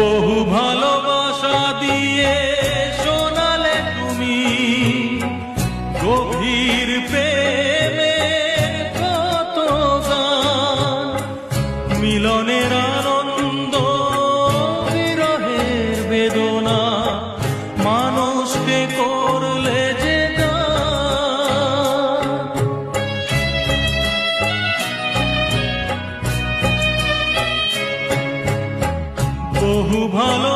বহু ভালোবাসা দিয়ে শোনালে তুমি গভীর প্রেমের কত গান, মিলনের আনন্দ বিরহের বেদনা মানুষকে করলে যে গান। বহু ভালো